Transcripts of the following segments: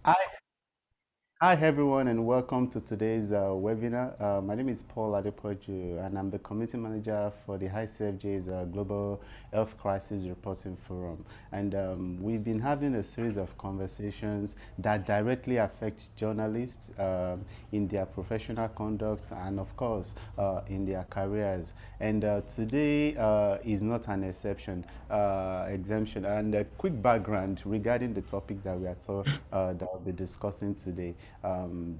Hi, hi everyone, and welcome to today's webinar. My name is Paul Adejuwon, and I'm the community manager for the ICFJ's Global Health Crisis Reporting Forum. And we've been having a series of conversations that directly affect journalists in their professional conduct and, of course, in their careers. And today is not an exemption. And a quick background regarding the topic that that we'll be discussing today.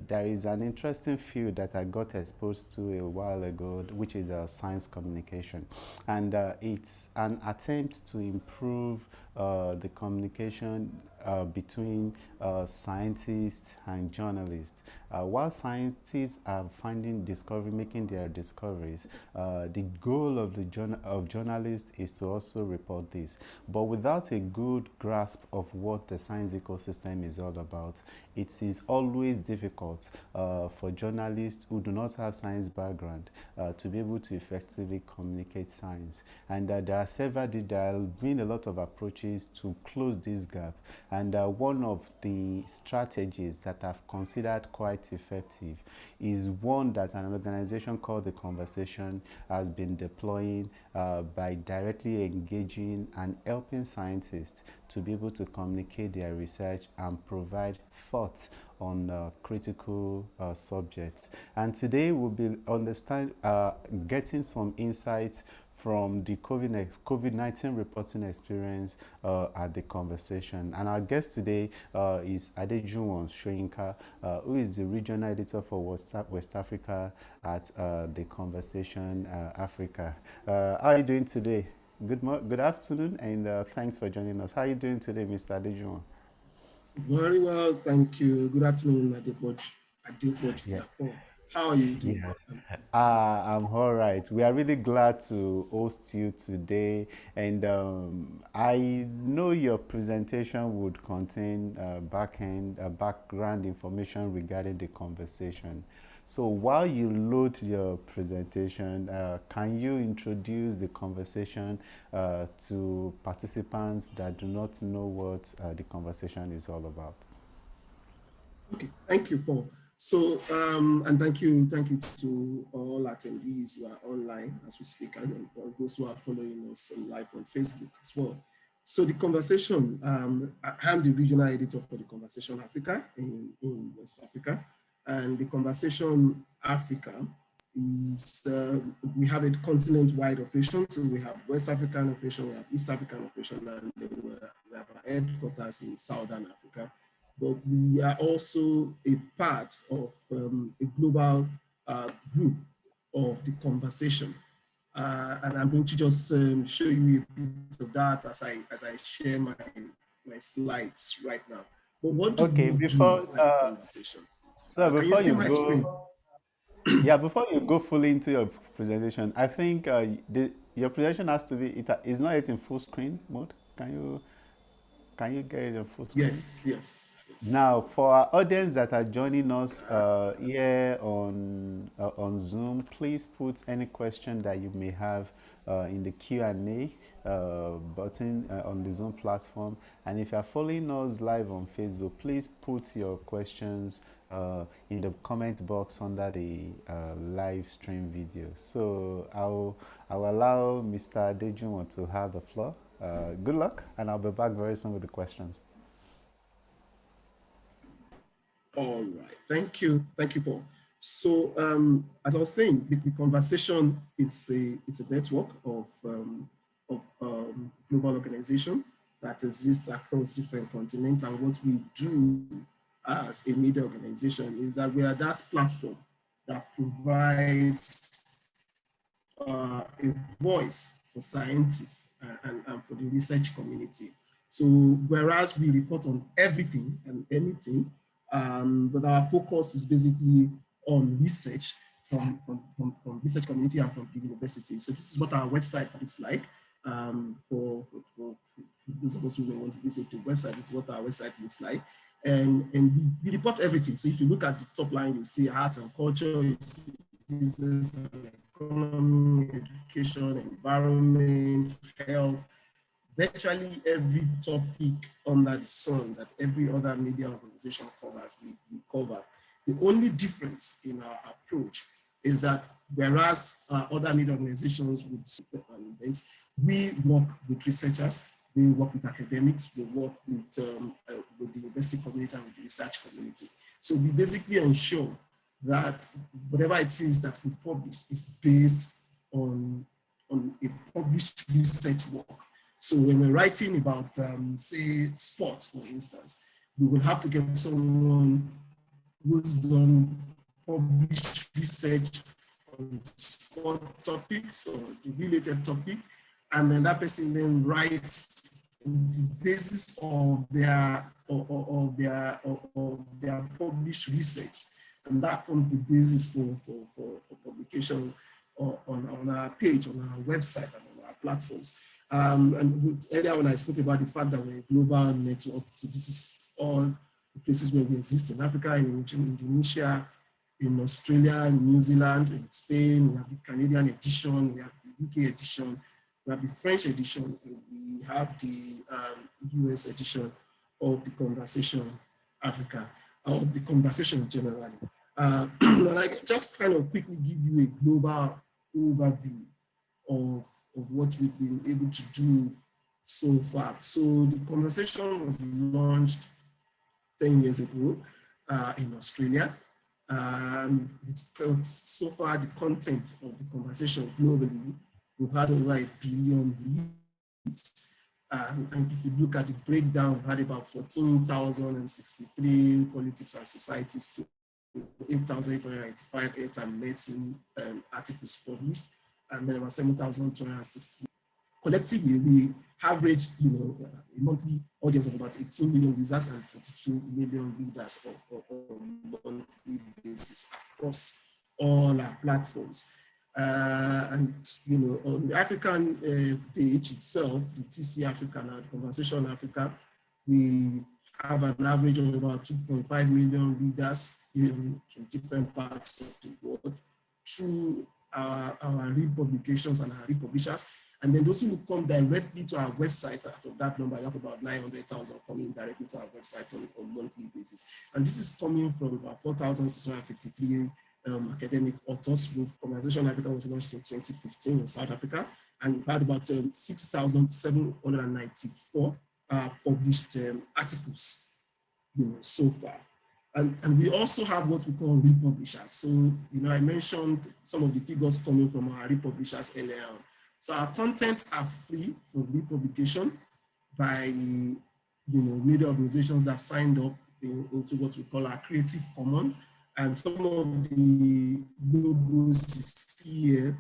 There is an interesting field that I got exposed to a while ago, which is science communication, and it's an attempt to improve the communication between scientists and journalists. While scientists are making their discoveries, the goal of of journalists is to also report this. But without a good grasp of what the science ecosystem is all about, it is always difficult for journalists who do not have science background to be able to effectively communicate science. And there have been a lot of approaches to close this gap. And one of the strategies that I've considered quite effective is one that an organization called The Conversation has been deploying by directly engaging and helping scientists to be able to communicate their research and provide thought on critical subjects. And today we'll be getting some insights from the COVID-19 reporting experience at The Conversation. And our guest today is Adejuwon Soyinka, who is the regional editor for West Africa at The Conversation Africa. How are you doing today? Good afternoon, and thanks for joining us. How are you doing today, Mr. Adejuwon? Very well, thank you. Good afternoon, Adejuwon Yeah. Soyinka. How are you doing? Yeah. I'm all right. We are really glad to host you today. And I know your presentation would contain background information regarding the conversation. So while you load your presentation, can you introduce the conversation to participants that do not know what the conversation is all about? Okay, thank you, Paul. So, and thank you to all attendees who are online as we speak, and those who are following us live on Facebook as well. So the conversation, I'm the regional editor for the Conversation Africa in West Africa, and the Conversation Africa is, we have a continent-wide operation. So we have West African operation, we have East African operation, and then we have our headquarters in Southern Africa. But we are also a part of a global group of the conversation. And I'm going to just show you a bit of that as I share my slides right now. But what do Okay, we do at the conversation? Can you before see you my screen? go, yeah, before you go fully into your presentation, I think your presentation has to be, it's not yet in full screen mode. Can you get it in full screen? Yes, yes, yes. Now, for our audience that are joining us here on Zoom, please put any question that you may have in the Q&A button on the Zoom platform. And if you are following us live on Facebook, please put your questions in the comment box under the live stream video. So I'll allow Mr. Adejuwon to have the floor. Good luck, and I'll be back very soon with the questions. All right, thank you, Paul. So as I was saying, the conversation is a network of global organization that exists across different continents. And what we do as a media organization is that we are that platform that provides a voice for scientists and for the research community. So whereas we report on everything and anything, but our focus is basically on research from research community and from the university. So this is what our website looks like. For those of us who don't want to visit the website, this is what our website looks like. And we report everything. So if you look at the top line, you see arts and culture, you see business and economy, education, environment, health, virtually every topic under the sun that every other media organization covers, we cover. The only difference in our approach is that whereas other media organizations would events, we work with researchers, we work with academics, we work with the university community and with the research community. So we basically ensure that whatever it is that we publish is based on a published research work. So when we're writing about, say, sports, for instance, we will have to get someone who's done published research on sport topics or the related topic, and then that person then writes on the basis of their published research, and that forms the basis for publications on our page, on our website, and on our platforms. And earlier when I spoke about the fact that we're a global network, so this is all the places where we exist in Africa, in Indonesia, in Australia, in New Zealand, in Spain. We have the Canadian edition, we have the UK edition, we have the French edition, and we have the US edition of the Conversation Africa, of the Conversation generally. And I just kind of quickly give you a global overview of what we've been able to do so far. So the Conversation was launched 10 years ago in Australia. So far, the content of the Conversation globally, we've had over 1 billion reads. And if you look at the breakdown, we've had about 14,063 politics and societies to 8,895 health and medicine articles published, and then about 7,260. Collectively, we average, a monthly audience of about 18 million users and 42 million readers on a monthly basis across all our platforms. And on the African page itself, the TC Africa and the Conversation Africa, we have an average of about 2.5 million readers from different parts of the world through our republications and our republishers. And then those who come directly to our website, out of that number, you have about 900,000 coming directly to our website on a monthly basis. And this is coming from about 4,653 academic authors. Conversation Africa was launched in 2015 in South Africa, and we've had about 6,794 published articles, so far. And we also have what we call republishers. So, I mentioned some of the figures coming from our republishers earlier on. So our content are free for republication by, media organizations that have signed up into what we call our Creative Commons. And some of the logos you see here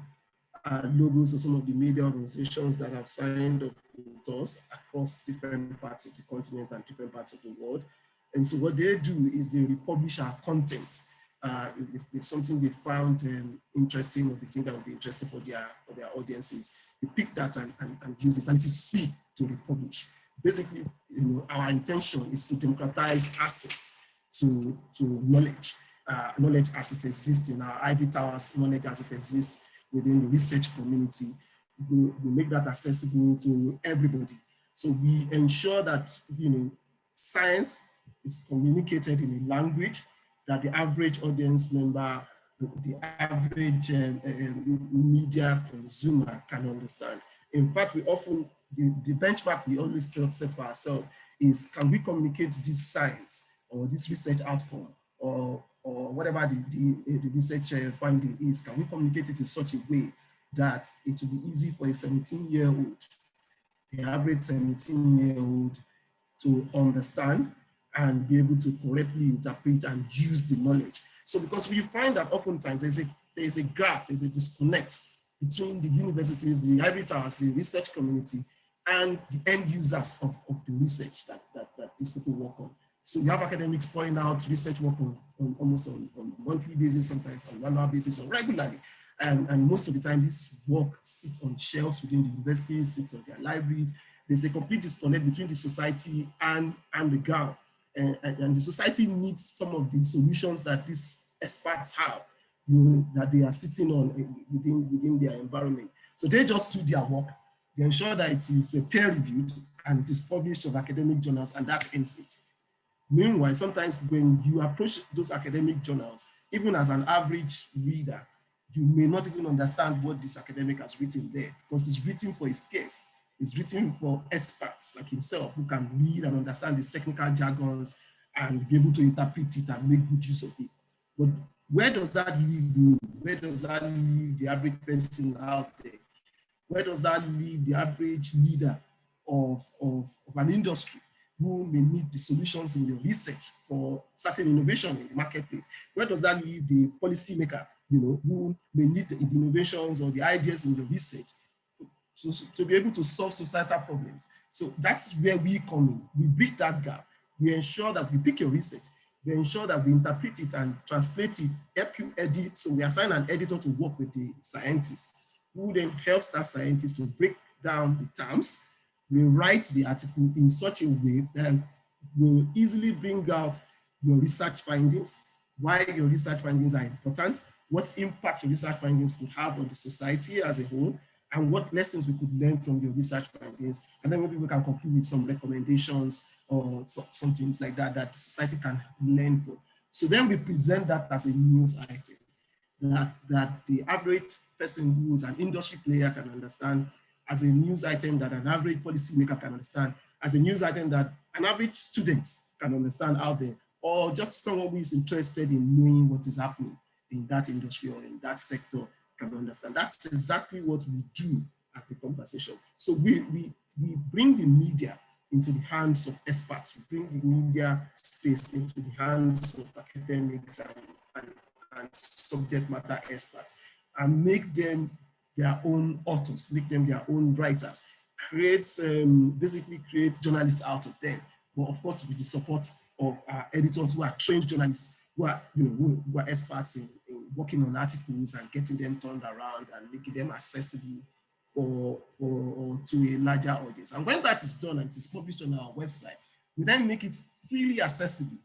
are logos of some of the media organizations that have signed up with us across different parts of the continent and different parts of the world. And so what they do is they republish our content. If it's something they found interesting, or they think that would be interesting for their audiences, they pick that and use it, and it is free to republish. Basically, our intention is to democratize access to knowledge. Knowledge as it exists in our ivory towers, knowledge as it exists within the research community. We make that accessible to everybody. So we ensure that science is communicated in a language that the average audience member, the average media consumer can understand. In fact, we often, the benchmark we always set for ourselves is, can we communicate this science or this research outcome or whatever the research finding is, can we communicate it in such a way that it will be easy for a 17-year-old, the average 17-year-old, to understand and be able to correctly interpret and use the knowledge. So because we find that oftentimes there's a gap, there's a disconnect between the universities, the ivory towers, the research community, and the end users of the research that these people work on. So you have academics pouring out research work on almost on a monthly basis, sometimes on an annual basis, or regularly. And most of the time, this work sits on shelves within the universities, sits on their libraries. There's a complete disconnect between the society and the ground. And the society needs some of the solutions that these experts have, that they are sitting on within their environment. So they just do their work, They ensure that it is peer-reviewed and it is published in academic journals, and that ends it. Meanwhile, sometimes when you approach those academic journals, even as an average reader, you may not even understand what this academic has written there, because it's written for his peers. It's written for experts like himself who can read and understand these technical jargons and be able to interpret it and make good use of it. But where does that leave me? Where does that leave the average person out there? Where does that leave the average leader of an industry who may need the solutions in your research for certain innovation in the marketplace? Where does that leave the policymaker, who may need the innovations or the ideas in your research to be able to solve societal problems? So that's where we come in. We bridge that gap. We ensure that we pick your research. We ensure that we interpret it and translate it, help you edit. So we assign an editor to work with the scientist, who then helps that scientist to break down the terms. We write the article in such a way that will easily bring out your research findings, why your research findings are important, what impact your research findings could have on the society as a whole, and what lessons we could learn from your research findings. And then maybe we can conclude with some recommendations or some things like that that society can learn from. So then we present that as a news item that the average person who is an industry player can understand, as a news item that an average policymaker can understand, as a news item that an average student can understand out there, or just someone who is interested in knowing what is happening in that industry or in that sector can understand. That's exactly what we do as the conversation. So we bring the media into the hands of experts. We bring the media space into the hands of academics and subject matter experts, and make them their own authors, make them their own writers, basically create journalists out of them. But of course, with the support of our editors who are trained journalists, who are, who are experts in working on articles and getting them turned around and making them accessible to a larger audience. And when that is done and it is published on our website, we then make it freely accessible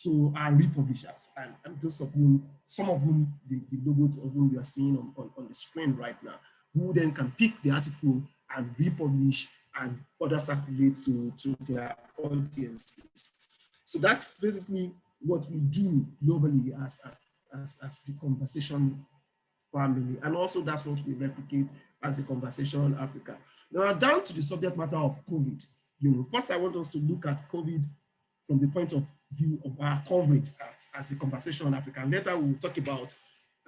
to our republishers, and those of whom, some of whom the logos of whom you are seeing on the screen right now, who then can pick the article and republish and further circulate to their audiences. So that's basically what we do globally as the Conversation family, and also that's what we replicate as the Conversation Africa. Now, down to the subject matter of COVID. First I want us to look at COVID from the point of view of our coverage as the Conversation Africa. And later we'll talk about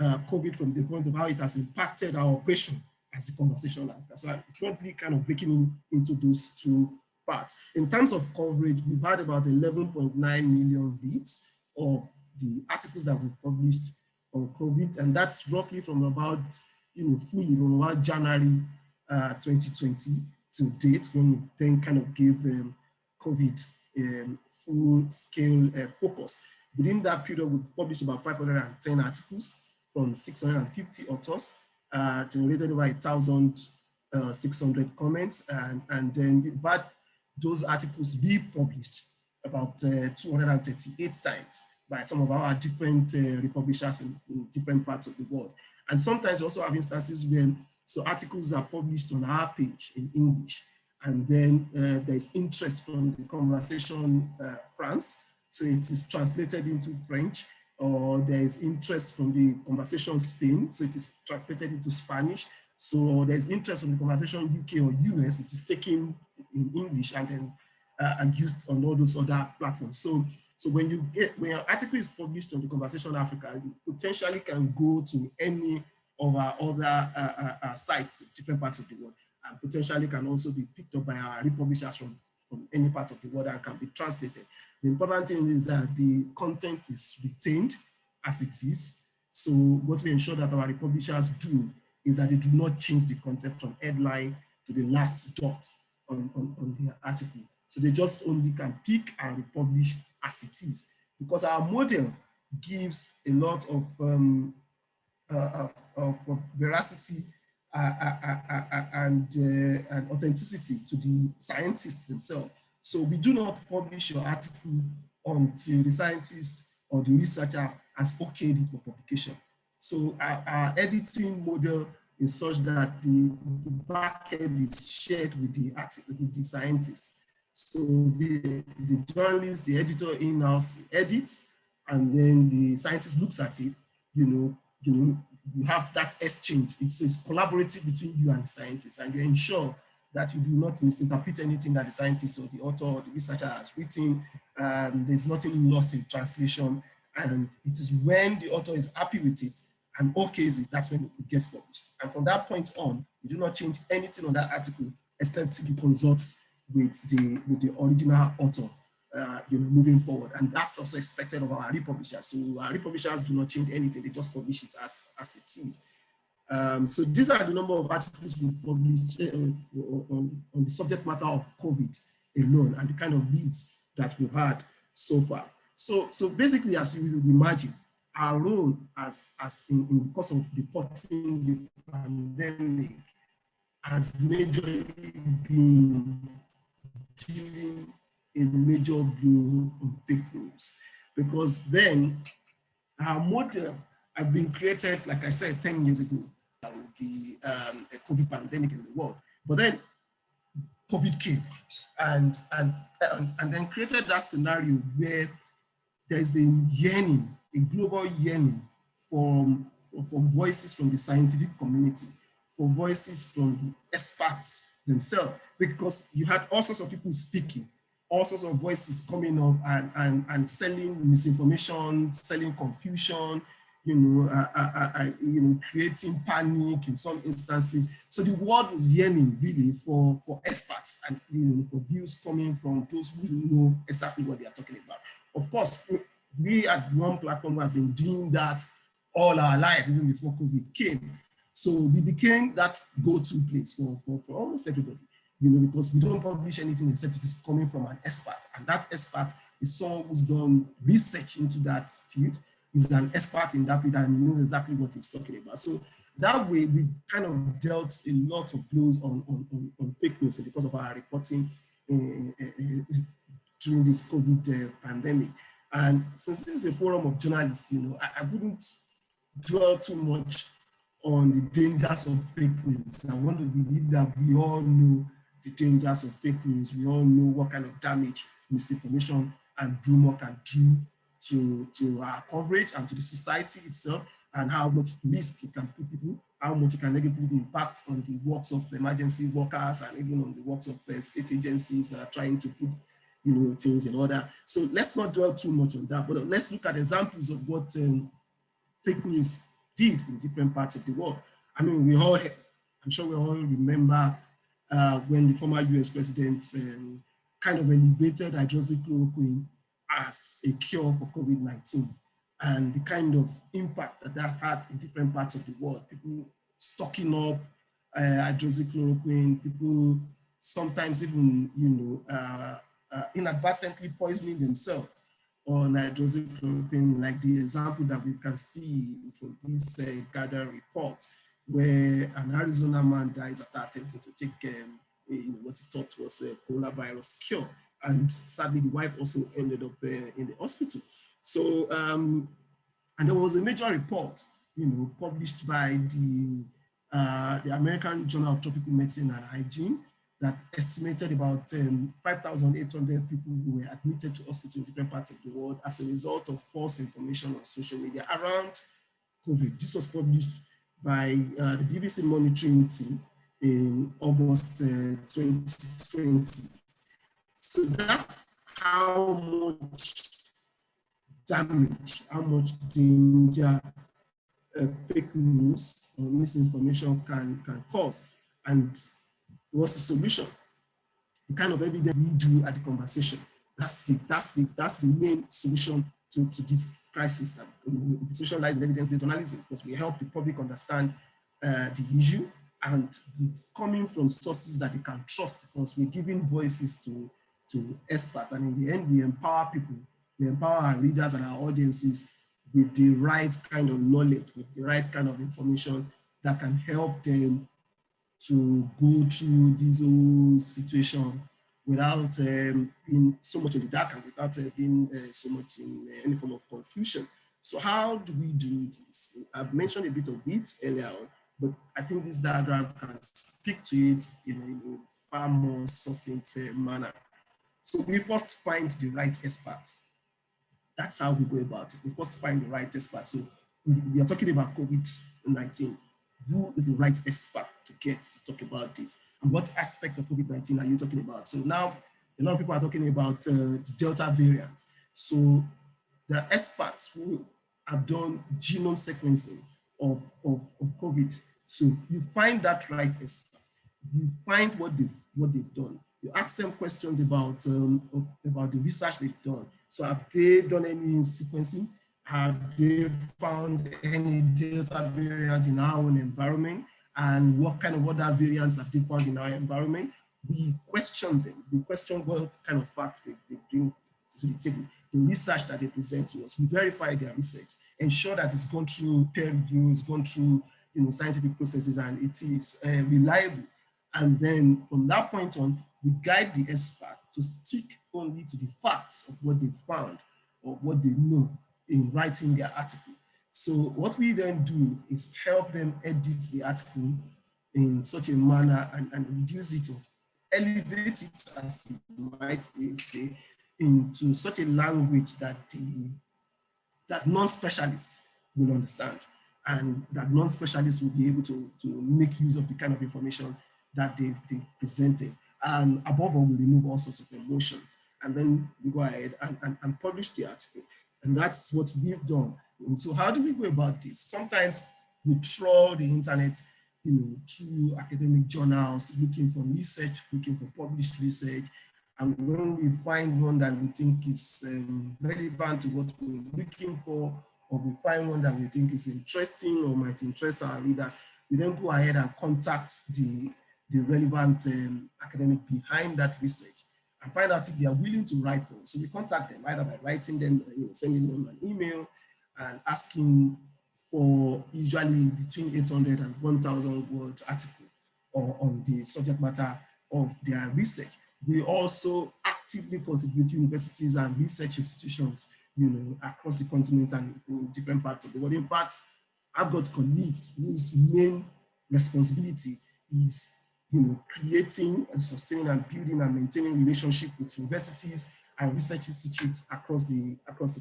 COVID from the point of how it has impacted our operation as the Conversation Africa. So I'm probably kind of breaking into those two parts. In terms of coverage, we've had about 11.9 million reads of the articles that we published on COVID, and that's roughly from about, fully from about January 2020 to date, when we then kind of gave COVID full-scale focus. Within that period, we've published about 510 articles from 650 authors, generated over 1,600 comments, and then we've had those articles be published about 238 times by some of our different republishers in different parts of the world. And sometimes we also have instances where articles are published on our page in English, and then there's interest from the Conversation France, so it is translated into French, or there is interest from the Conversation Spain, so it is translated into Spanish. So there's interest from the Conversation UK or US, it is taken in English and then and used on all those other platforms. So when your article is published on the Conversation Africa, it potentially can go to any of our other sites in different parts of the world, and potentially can also be picked up by our republishers from any part of the world and can be translated. The important thing is that the content is retained as it is. So what we ensure that our republishers do is that they do not change the content from headline to the last dot on their article. So they just only can pick and republish as it is, because our model gives a lot of veracity and authenticity to the scientists themselves. So we do not publish your article until the scientist or the researcher has okayed it for publication. So our editing model is such that the back end is shared with the scientists. So the journalist, the editor in-house edits, and then the scientist looks at it. You have that exchange. It's collaborative between you and the scientist, and you ensure that you do not misinterpret anything that the scientist or the author or the researcher has written. There's nothing lost in translation. And it is when the author is happy with it and okays it, that's when it gets published. And from that point on, you do not change anything on that article except you consult with the original author, moving forward. And that's also expected of our republishers. So our republishers do not change anything; they just publish it as it is. So these are the number of articles we published on the subject matter of COVID alone, and the kind of leads that we've had so far. So basically, as you would imagine, our role as in the course of reporting the pandemic has majorly been dealing a major blow on fake news, because then our model had been created, like I said, 10 years ago. That would be a COVID pandemic in the world. But then COVID came and then created that scenario where there's a yearning, a global yearning for voices from the scientific community, for voices from the experts themselves, because you had all sorts of people speaking, all sorts of voices coming up and selling misinformation, selling confusion, creating panic in some instances. So the world was yearning really for experts and for views coming from those who know exactly what they are talking about. Of course, we at one platform has been doing that all our life, even before COVID came. So we became that go-to place for almost everybody, because we don't publish anything except it is coming from an expert. And that expert is someone who's done research into that field, is an expert in that field and knows exactly what he's talking about. So that way, we kind of dealt a lot of blows on fake news because of our reporting during this COVID pandemic. And since this is a forum of journalists, I wouldn't dwell too much on the dangers of fake news. I want to believe that we all know the dangers of fake news. We all know what kind of damage misinformation and rumor can do to our coverage and to the society itself, and how much risk it can put people, how much it can negatively impact on the works of emergency workers and even on the works of state agencies that are trying to put things in order. So let's not dwell too much on that, but let's look at examples of what fake news did in different parts of the world. I mean, I'm sure we all remember when the former US president kind of elevated hydroxychloroquine as a cure for COVID-19, and the kind of impact that had in different parts of the world. People stocking up hydroxychloroquine, people sometimes even, inadvertently poisoning themselves on hydroxychloroquine, like the example that we can see from this Gather report, where an Arizona man dies after attempting to take what he thought was a coronavirus cure. And sadly, the wife also ended up in the hospital. So, and there was a major report, published by the American Journal of Tropical Medicine and Hygiene, that estimated about 5,800 people who were admitted to hospital in different parts of the world as a result of false information on social media around COVID. This was published by the BBC monitoring team in August 2020. So that's how much damage, how much danger fake news or misinformation can cause. And what's the solution? The kind of evidence we do at the conversation. That's the main solution to this crisis. And the solution lies in evidence-based journalism, because we help the public understand the issue, and it's coming from sources that they can trust, because we're giving voices to experts. And in the end, we empower people, we empower our readers and our audiences with the right kind of knowledge, with the right kind of information that can help them to go through this whole situation without being so much in the dark and without being so much in any form of confusion. So how do we do this? I've mentioned a bit of it earlier on, but I think this diagram can speak to it in a far more succinct manner. So we first find the right experts. That's how we go about it. We first find the right expert. So we are talking about COVID-19. Who is the right expert to get to talk about this? And what aspect of COVID-19 are you talking about? So now a lot of people are talking about the Delta variant. So there are experts who have done genome sequencing of COVID. So you find that right expert. You find what they've done. You ask them questions about the research they've done. So have they done any sequencing? Have they found any Delta variants in our own environment? And what kind of other variants have they found in our environment? We question them. We question what kind of facts they bring to the table, the research that they present to us. We verify their research, ensure that it's gone through peer review, it's gone through scientific processes, and it is reliable. And then from that point on, we guide the expert to stick only to the facts of what they found or what they know in writing their article. So what we then do is help them edit the article in such a manner and reduce it, or elevate it, as you might say, into such a language that that non-specialists will understand, and that non-specialists will be able to make use of the kind of information that they've presented. And above all, we remove all sorts of emotions. And then we go ahead and publish the article. And that's what we've done. And so how do we go about this? Sometimes we trawl the internet, through academic journals, looking for research, looking for published research. And when we find one that we think is relevant to what we're looking for, or we find one that we think is interesting or might interest our readers, we then go ahead and contact the relevant academic behind that research and find out if they are willing to write for us. So we contact them either by writing them, sending them an email and asking for usually between 800 and 1,000 word article on the subject matter of their research. We also actively contribute universities and research institutions, across the continent and in different parts of the world. In fact, I've got colleagues whose main responsibility is, creating and sustaining and building and maintaining relationship with universities and research institutes across the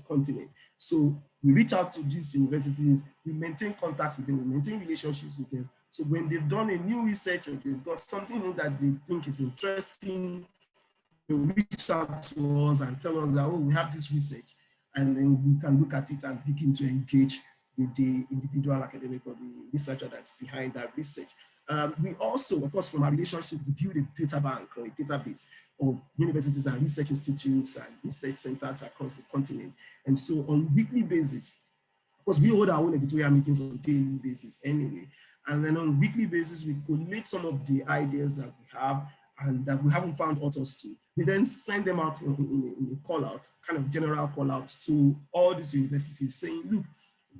continent. So we reach out to these universities, we maintain contact with them, we maintain relationships with them. So when they've done a new research or they've got something that they think is interesting, they reach out to us and tell us that, oh, we have this research, and then we can look at it and begin to engage with the individual academic or the researcher that's behind that research. We also, of course, from our relationship, we build a data bank or a database of universities and research institutes and research centers across the continent. And so on weekly basis, of course, we hold our own editorial meetings on a daily basis anyway. And then on weekly basis, we collate some of the ideas that we have and that we haven't found authors to. We then send them out in a call out, kind of general call out to all these universities saying, look,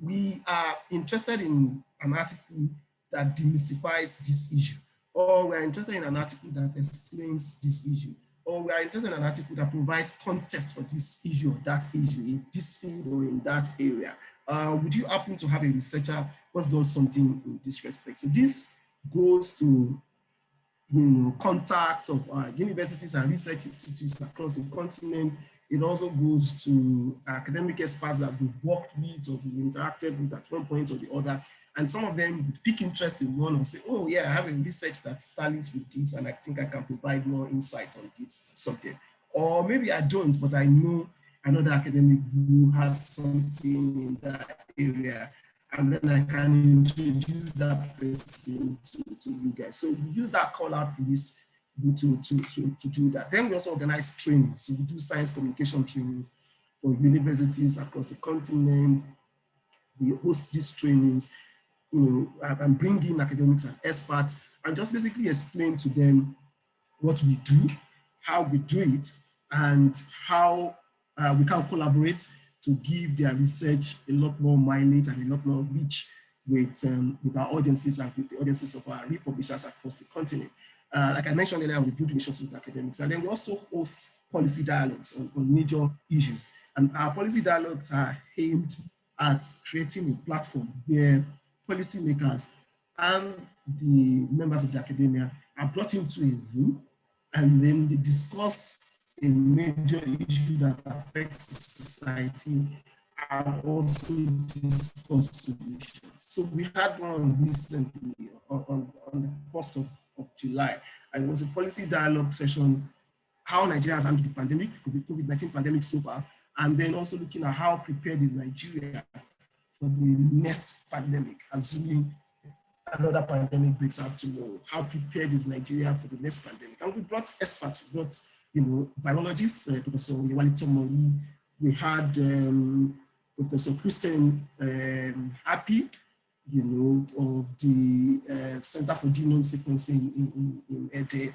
we are interested in an article that demystifies this issue, or we're interested in an article that explains this issue, or we are interested in an article that provides context for this issue or that issue in this field or in that area. Would you happen to have a researcher who's done something in this respect? So this goes to contacts of universities and research institutes across the continent. It also goes to academic experts that we've worked with or we've interacted with at one point or the other. And some of them would pick interest in one and say, oh yeah, I have a research that tallies with this and I think I can provide more insight on this subject. Or maybe I don't, but I know another academic who has something in that area, and then I can introduce that person to you guys. So we use that call out list to do that. Then we also organize trainings. So we do science communication trainings for universities across the continent. We host these trainings, and bring in academics and experts and just basically explain to them what we do, how we do it, and how we can collaborate to give their research a lot more mileage and a lot more reach with our audiences and with the audiences of our republishers across the continent. Like I mentioned earlier, we build relationships with academics, and then we also host policy dialogues on major issues. And our policy dialogues are aimed at creating a platform where policymakers and the members of the academia are brought into a room, and then they discuss a major issue that affects the society and also discuss solutions. So we had one recently on the 1st of July. And it was a policy dialogue session, how Nigeria has handled the pandemic, COVID-19 pandemic so far, and then also looking at how prepared is Nigeria for the next pandemic, assuming another pandemic breaks out tomorrow. How prepared is Nigeria for the next pandemic? And we brought experts, we brought virologists, Professor Yewali Tomori. We had Professor Christian Happy, of the Center for Genome Sequencing in Ede,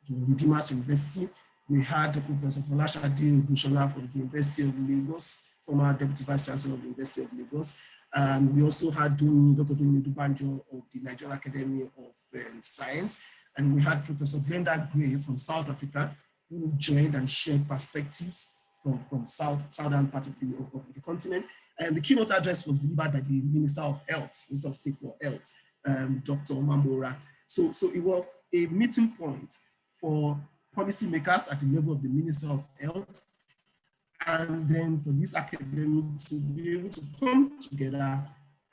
Redeemers University. We had Professor Folashade Ogushola from the University of Lagos, former Deputy Vice Chancellor of the University of Lagos. And we also had Dr. Dumi Dubanjo of the Nigerian Academy of Science. And we had Professor Glenda Gray from South Africa, who joined and shared perspectives from southern part of the continent. And the keynote address was delivered by the Minister of Health, Minister of State for Health, Dr. Mamora. So it was a meeting point for policymakers at the level of the Minister of Health, and then for this academic to be able to come together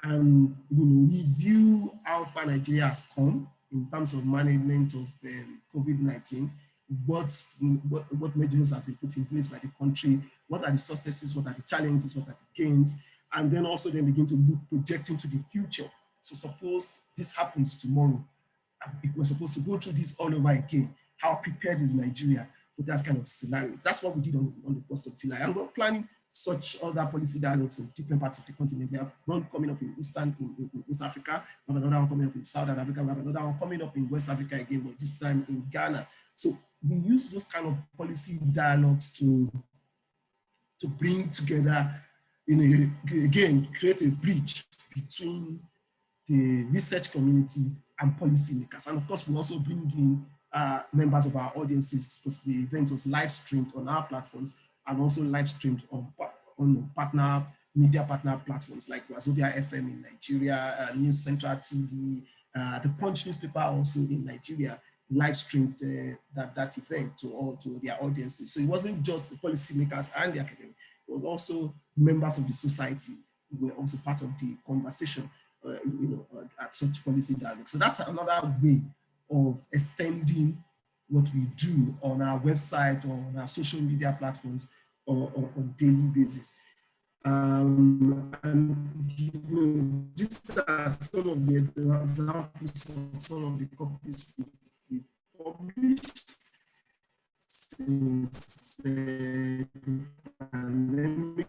and review how far Nigeria has come in terms of management of COVID-19, what measures have been put in place by the country, what are the successes, what are the challenges, what are the gains, and then also then begin to look, project into the future. So suppose this happens tomorrow, if we're supposed to go through this all over again, how prepared is Nigeria for that kind of scenario? That's what we did on the 1st of July. And we're planning such other policy dialogues in different parts of the continent. We have one coming up in East Africa, we have another one coming up in Southern Africa, we have another one coming up in West Africa again, but this time in Ghana. So we use those kind of policy dialogues to bring together, again, create a bridge between the research community and policymakers. And of course, we also bring in members of our audiences, because the event was live streamed on our platforms and also live streamed on media partner platforms like Wazobia FM in Nigeria, News Central TV, the Punch newspaper also in Nigeria live streamed that event to their audiences. So it wasn't just the policymakers and the academy, it was also members of the society who were also part of the conversation at such policy dialogue. So that's another way of extending what we do on our website or on our social media platforms or on a daily basis. And these are some of the examples of some of the copies we published since the pandemic.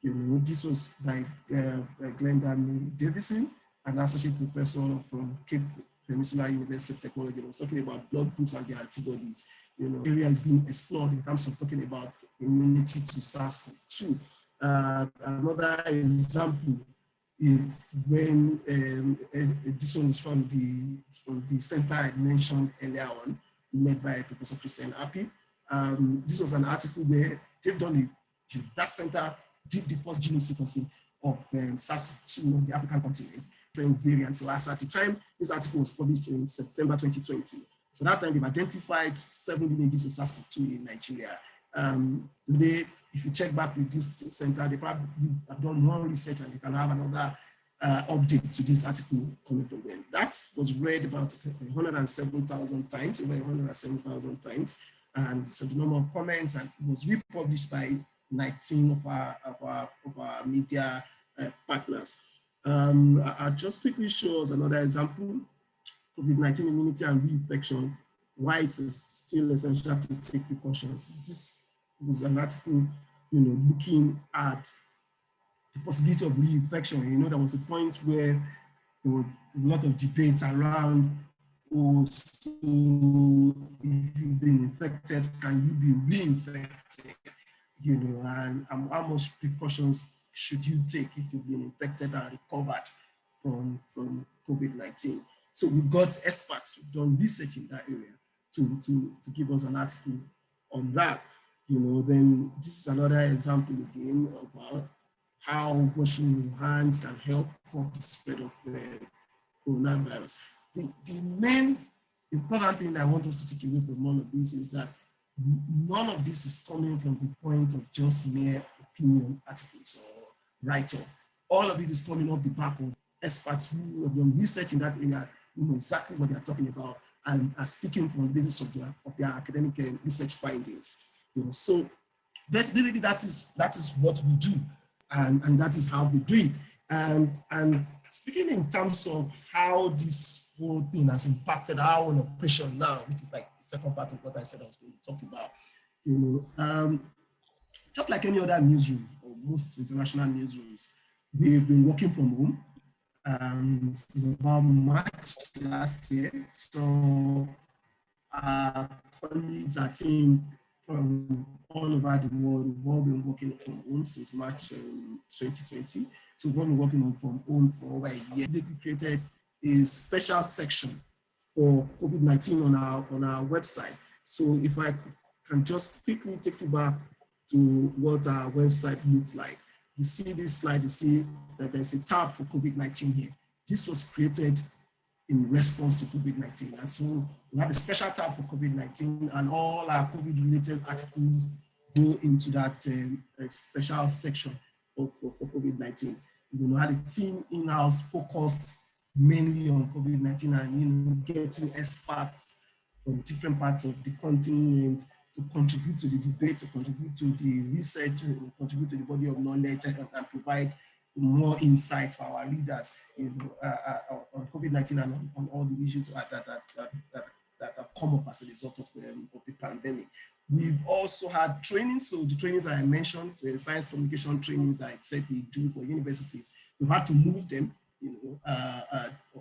This was by Glenda Davison, an associate professor from Cape Peninsula University of Technology. I was talking about blood groups and their antibodies. Area is being explored in terms of talking about immunity to SARS-CoV-2. Another example is when this one is from the center I mentioned earlier on, led by Professor Christian Happy. This was an article where they've done that center did the first genome sequencing of SARS-CoV-2 on the African continent, different variants. So as at the time, this article was published in September 2020. So that time they've identified 7 lineages of SARS-CoV-2 in Nigeria. Today, if you check back with this center, they probably have done more research and they can have another update to this article coming from them. That was read about 107,000 times, over 107,000 times. And so the number of comments, and it was republished by 19 of our media partners. I'll just quickly show us another example. COVID-19 immunity and reinfection, why it is still essential to take precautions. This was an article, looking at the possibility of reinfection. There was a point where there was a lot of debate around, so if you've been infected, can you be reinfected? And how much precautions should you take if you've been infected and recovered from COVID-19? So we've got experts who've done research in that area to give us an article on that. Then this is another example again about how washing your hands can help the spread of coronavirus. The main important thing I want us to take away from all of this is that none of this is coming from the point of just mere opinion articles or write-up. All of it is coming off the back of experts who have done research in that area, who know exactly what they are talking about, and are speaking from the basis of their academic research findings. So basically that is what we do, and that is how we do it. And speaking in terms of how this whole thing has impacted our own operation now, which is like the second part of what I said I was going to talk about, just like any other newsroom or most international newsrooms, we've been working from home since about March last year. So our colleagues, our team from all over the world, we've all been working from home since March 2020. So we've been working from home for over a year. We created a special section for COVID-19 on our website. So if I can just quickly take you back to what our website looks like. You see this slide, you see that there's a tab for COVID-19 here. This was created in response to COVID-19. And so we have a special tab for COVID-19, and all our COVID-related articles go into that special section for COVID-19. We had a team in-house focused mainly on COVID-19 and getting experts from different parts of the continent to contribute to the debate, to contribute to the research, to contribute to the body of knowledge, and provide more insight for our readers on COVID-19 and on all the issues that have come up as a result of the pandemic. We've also had trainings. So the trainings that I mentioned, the science communication trainings that I said we do for universities, we've had to move them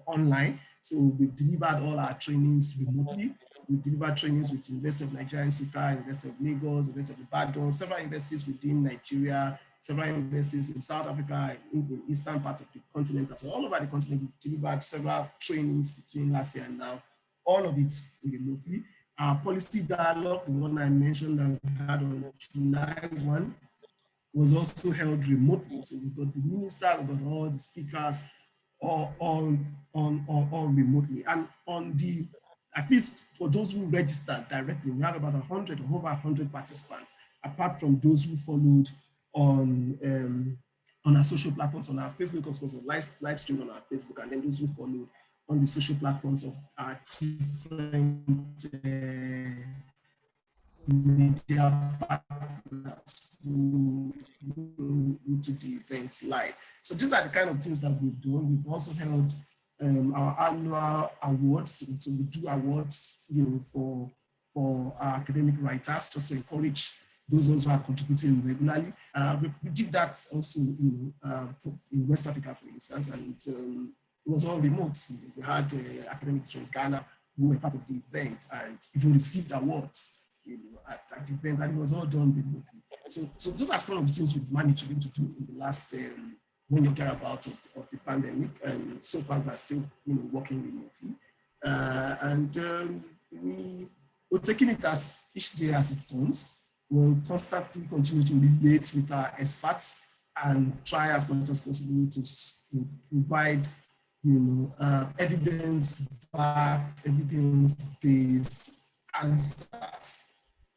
online. So we've delivered all our trainings remotely. We deliver trainings with University of Nigeria, Nsukka, University of Lagos, University of Ibadan, several universities within Nigeria, several universities in South Africa, in the eastern part of the continent. So all over the continent, we've delivered several trainings between last year and now, all of it remotely. Our policy dialogue, the one I mentioned that we had on July 1, was also held remotely. So we got the minister, we got all the speakers, all remotely. And on the, at least for those who registered directly, we have about 100 or over 100 participants, apart from those who followed on our social platforms, on our Facebook, because it was a live stream on our Facebook, and then those who followed on the social platforms of our different media partners who took the events live. So these are the kind of things that we've done. We've also held our annual awards. So we do awards, for our academic writers, just to encourage those ones who are contributing regularly. We did that also in West Africa, for instance, and it was all remote. We had academics from Ghana who were part of the event and even received awards at the event, and it was all done remotely. So those are some of the things we've managed to do in the last 1 year thereabout of the pandemic, and so far we're still working remotely. We're taking it as each day as it comes. We'll constantly continue to relate with our experts and try as much as possible to provide evidence-based answers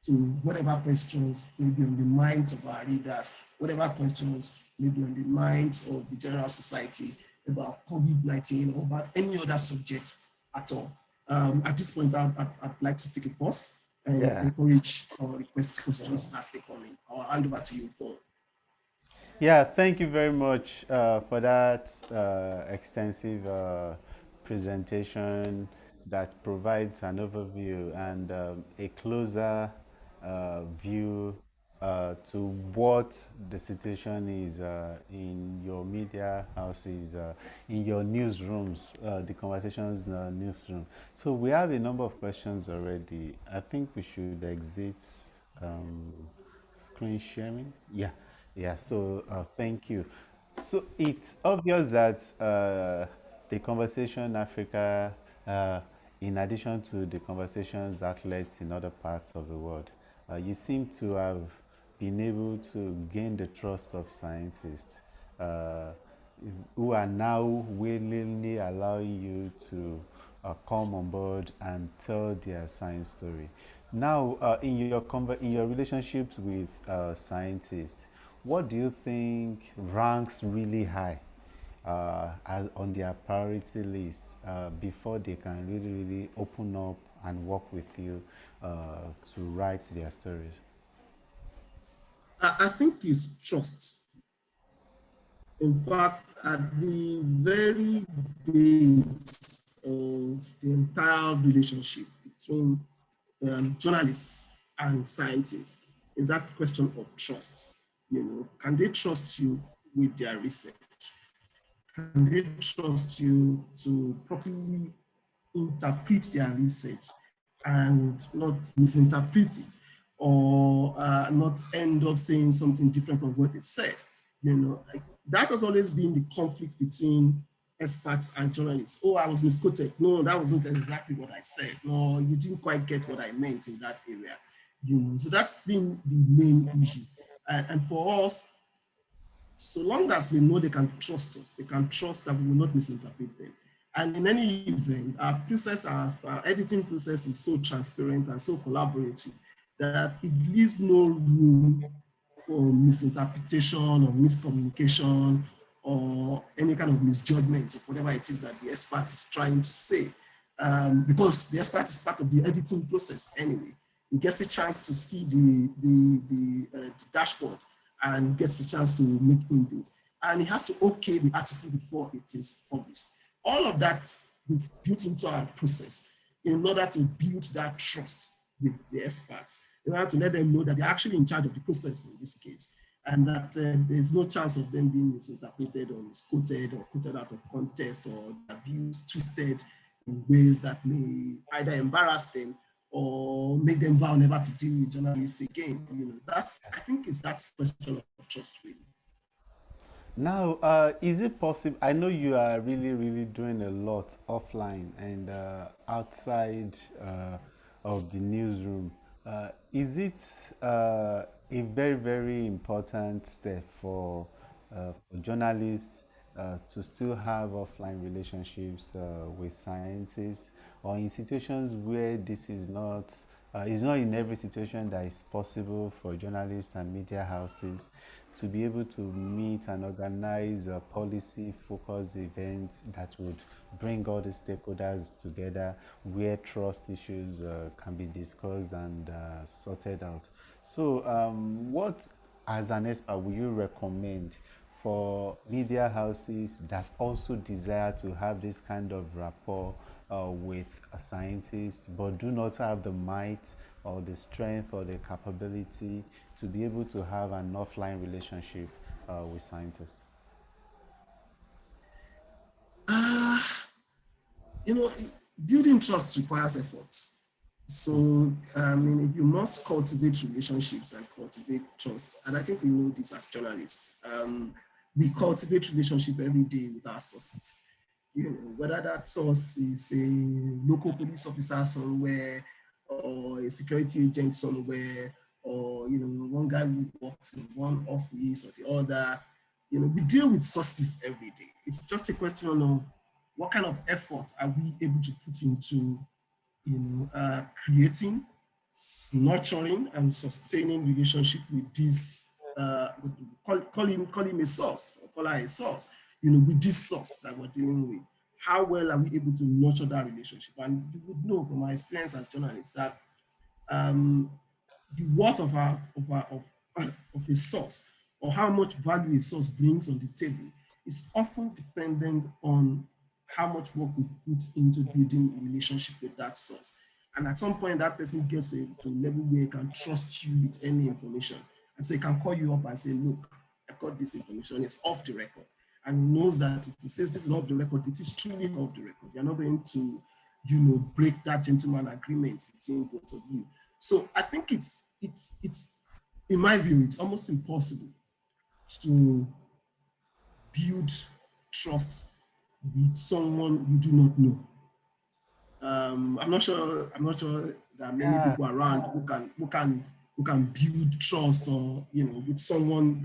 to whatever questions may be on the minds of our readers, whatever questions may be on the minds of the general society about COVID-19 or about any other subject at all. At this point, I'd like to take a pause and encourage or request questions as they come in. I'll hand over to you, Paul. Yeah, thank you very much for that extensive presentation that provides an overview and a closer view to what the situation is in your media houses, in your newsrooms, the conversations newsroom. So we have a number of questions already. I think we should exit screen sharing. Yeah, so thank you. So it's obvious that the conversation Africa, in addition to the conversations outlets in other parts of the world, you seem to have been able to gain the trust of scientists. who are now willingly allowing you to come on board and tell their science story. Now, in your relationships with scientists, what do you think ranks really high on their priority list before they can really open up and work with you to write their stories? I think it's trust. In fact, at the very base of the entire relationship between journalists and scientists is that question of trust. Can they trust you with their research? Can they trust you to properly interpret their research and not misinterpret it, or not end up saying something different from what they said? That has always been the conflict between experts and journalists. Oh, I was misquoted. No, that wasn't exactly what I said. No, you didn't quite get what I meant in that area. So that's been the main issue. And for us, so long as they know they can trust us, they can trust that we will not misinterpret them. And in any event, our editing process is so transparent and so collaborative that it leaves no room for misinterpretation or miscommunication or any kind of misjudgment of whatever it is that the expert is trying to say. Because the expert is part of the editing process anyway. He gets a chance to see the dashboard and gets a chance to make input. And he has to okay the article before it is published. All of that we've built into our process in order to build that trust with the experts, in order to let them know that they're actually in charge of the process in this case, and that there's no chance of them being misinterpreted or misquoted or quoted out of context, or their views twisted in ways that may either embarrass them or make them vow never to deal with journalists again. I think it's that question of trust, really. Now, is it possible? I know you are really doing a lot offline and outside of the newsroom. Is it a very important step for journalists to still have offline relationships with scientists, or in situations where this is not, it's not in every situation that is possible for journalists and media houses to be able to meet and organize a policy focused event that would bring all the stakeholders together, where trust issues can be discussed and sorted out. So, what, as an expert, would you recommend for media houses that also desire to have this kind of rapport with a scientist, but do not have the might or the strength or the capability to be able to have an offline relationship with scientists? Uh, you know, Building trust requires effort. So, if you must cultivate relationships and cultivate trust, and I think we know this as journalists, we cultivate relationship every day with our sources. Whether that source is a local police officer somewhere, or a security agent somewhere, or one guy who works in one office or the other. We deal with sources every day. It's just a question of what kind of effort are we able to put into creating, nurturing, and sustaining relationship with this, call him a source, or call her a source, with this source that we're dealing with. How well are we able to nurture that relationship? And you would know from my experience as journalists that um, the worth of a source, or how much value a source brings on the table, is often dependent on how much work we've put into building a relationship with that source. And at some point, that person gets to a level where he can trust you with any information. And so he can call you up and say, look, I got this information, it's off the record. And he knows that if he says this is off the record, it is truly off the record. You're not going to, break that gentleman agreement between both of you. So I think it's in my view, it's almost impossible to build trust with someone you do not know. I'm not sure. There are many Yeah, people around who can build trust, or with someone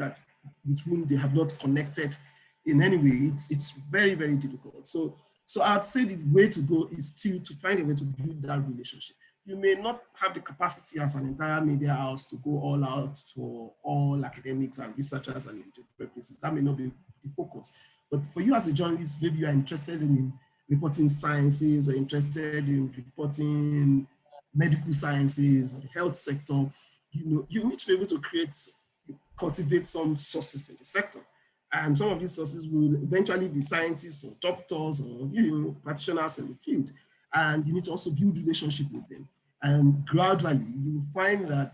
with whom they have not connected in any way, it's very, very difficult. So I'd say the way to go is still to find a way to build that relationship. You may not have the capacity as an entire media house to go all out for all academics and researchers and purposes. That may not be the focus. But for you as a journalist, maybe you are interested in reporting sciences or interested in reporting medical sciences or the health sector, you need to be able to cultivate some sources in the sector. And some of these sources will eventually be scientists or doctors or practitioners in the field. And you need to also build relationship with them. And gradually, you will find that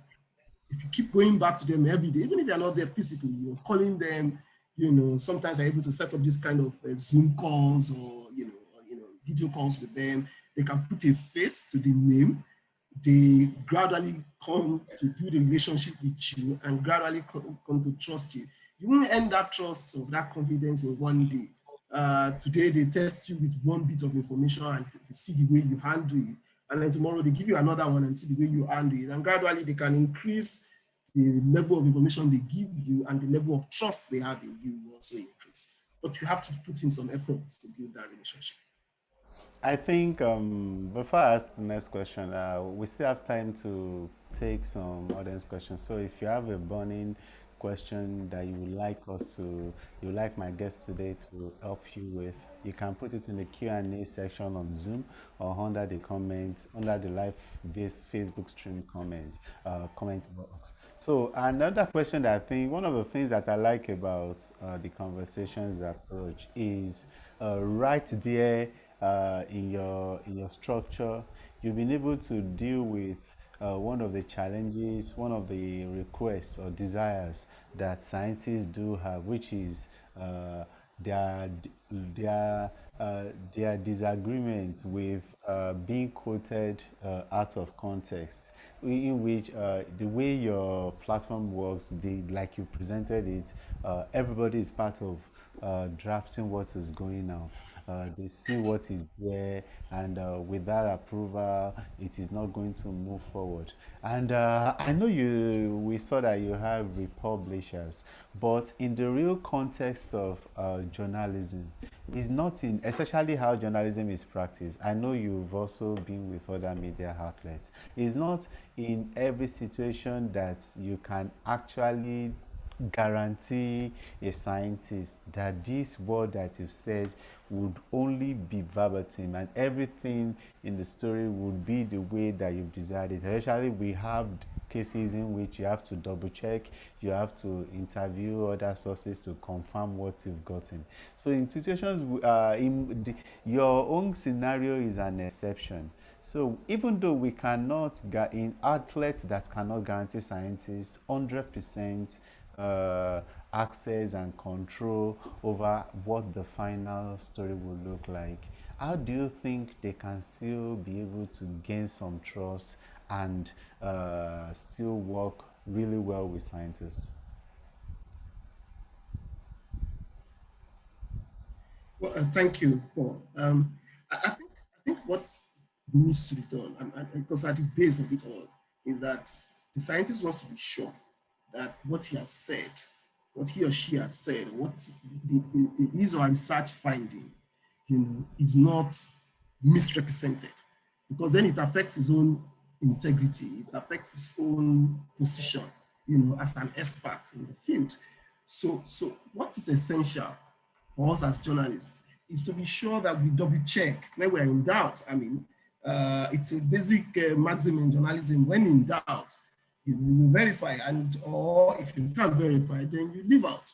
if you keep going back to them every day, even if you're not there physically, you're calling them, sometimes you're able to set up this kind of Zoom calls or, video calls with them. They can put a face to the name. They gradually come to build a relationship with you and gradually come to trust you. You won't end that trust or that confidence in one day. Today, they test you with one bit of information and they see the way you handle it. And then tomorrow, they give you another one and see the way you handle it. And gradually, they can increase the level of information they give you, and the level of trust they have in you will also increase. But you have to put in some effort to build that relationship. I think before I ask the next question, we still have time to take some audience questions. So if you have a burning question that you would like my guest today to help you with, you can put it in the Q&A section on Zoom or under the comment, under the live Facebook stream comment box. So another question that I think, one of the things that I like about the conversations approach is right there in your structure, you've been able to deal with one of the challenges, one of the requests or desires that scientists do have, which is their their their disagreement with being quoted out of context, in which the way your platform works, like you presented it, everybody is part of drafting what is going out. They see what is there, and with that approval, it is not going to move forward. And I know we saw that you have republishers, but in the real context of journalism, is not in, especially how journalism is practiced. I know you've also been with other media outlets. It's not in every situation that you can actually guarantee a scientist that this word that you've said would only be verbatim and everything in the story would be the way that you've desired it. Especially, we have cases in which you have to double check, you have to interview other sources to confirm what you've gotten. So in situations, your own scenario is an exception. So even though we cannot, in outlets that cannot guarantee scientists 100% access and control over what the final story will look like, how do you think they can still be able to gain some trust and still work really well with scientists? Well, thank you, Paul. I think what needs to be done, because at the base of it all, is that the scientist wants to be sure that what he has said, what he or she has said, what his or her research finding, is not misrepresented, because then it affects his own integrity, it affects his own position, as an expert in the field. So what is essential for us as journalists is to be sure that we double check when we're in doubt. I mean, it's a basic maxim in journalism. When in doubt, you verify, and or if you can't verify, then you leave out.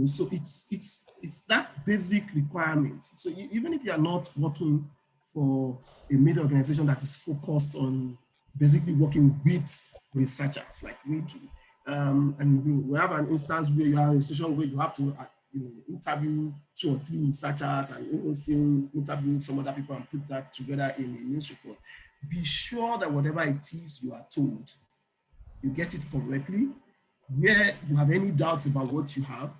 So it's that basic requirement. So even if you are not working for a media organization that is focused on basically working with researchers like we do, and we have an instance where you are in a situation where you have to interview 2 or 3 researchers and even still interview some other people and put that together in a news report. Be sure that whatever it is you are told, you get it correctly. Where you have any doubts about what you have,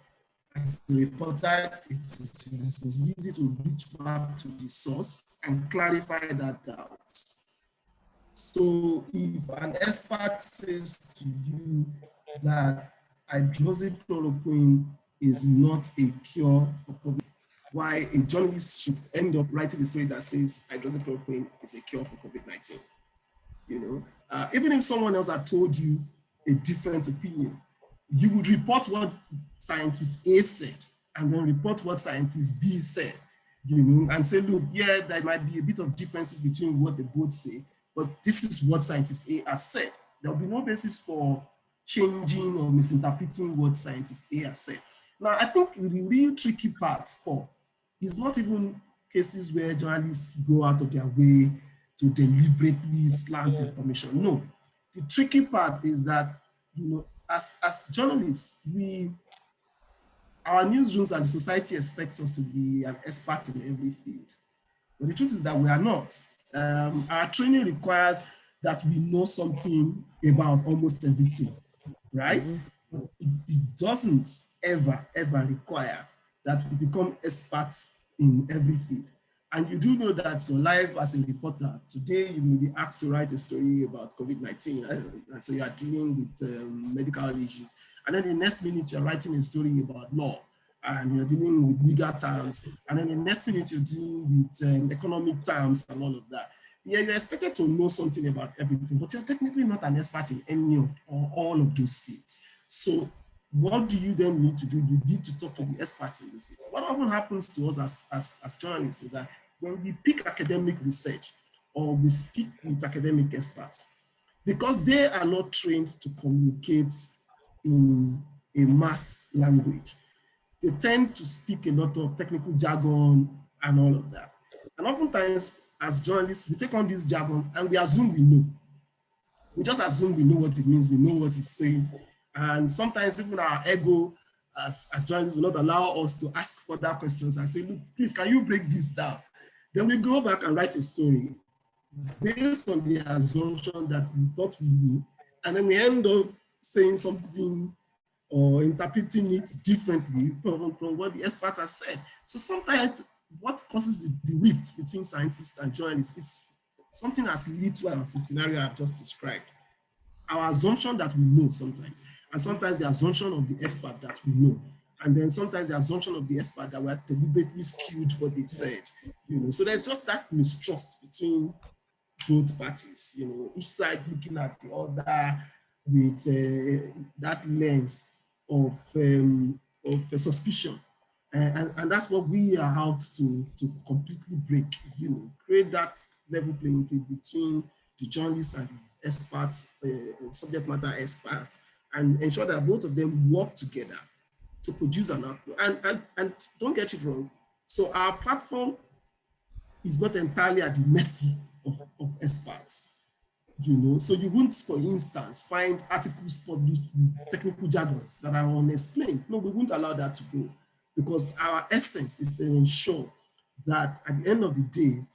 as a reporter, it is your responsibility to reach back to the source and clarify that doubt. So if an expert says to you that hydroxychloroquine is not a cure for COVID. Why a journalist should end up writing a story that says hydroxychloroquine is a cure for COVID-19. Even if someone else had told you a different opinion, you would report what scientist A said and then report what scientist B said, and say, look, yeah, there might be a bit of differences between what they both say, but this is what scientist A has said. There will be no basis for changing or misinterpreting what scientist A has said. Now, I think the real tricky part, Paul, is not even cases where journalists go out of their way to deliberately slant information. No, the tricky part is that, as journalists, our newsrooms and the society expects us to be an expert in every field. But the truth is that we are not. Our training requires that we know something about almost everything, right? But it doesn't ever require that we become experts in every field. And you do know that your life as a reporter, today you may be asked to write a story about COVID-19, and so you are dealing with medical issues. And then the next minute you're writing a story about law, and you're dealing with legal terms. And then the next minute you're dealing with economic terms and all of that. Yeah, you're expected to know something about everything, but you're technically not an expert in any of or all of those fields. So what do you then need to do? You need to talk to the experts in this field. What often happens to us as journalists is that when we pick academic research or we speak with academic experts, because they are not trained to communicate in a mass language, they tend to speak a lot of technical jargon and all of that. And oftentimes, as journalists, we take on this jargon and we assume we know. We just assume we know what it means, we know what it's saying. And sometimes even our ego as journalists will not allow us to ask further questions and say, look, please, can you break this down? Then we go back and write a story based on the assumption that we thought we knew. And then we end up saying something or interpreting it differently from what the expert has said. So sometimes what causes the rift between scientists and journalists is something as little as the scenario I've just described. Our assumption that we know sometimes, and sometimes the assumption of the expert that we know, and then sometimes the assumption of the expert that we have deliberately skewed what they've said. So there's just that mistrust between both parties. Each side looking at the other with that lens of suspicion, and that's what we are out to completely break. Create that level playing field between the journalists and the experts, subject matter experts, and ensure that both of them work together to produce an output. And don't get it wrong. So our platform is not entirely at the mercy of experts. So you won't, for instance, find articles published with technical jargons that are unexplained. No, we won't allow that to go, because our essence is to ensure that at the end of the day,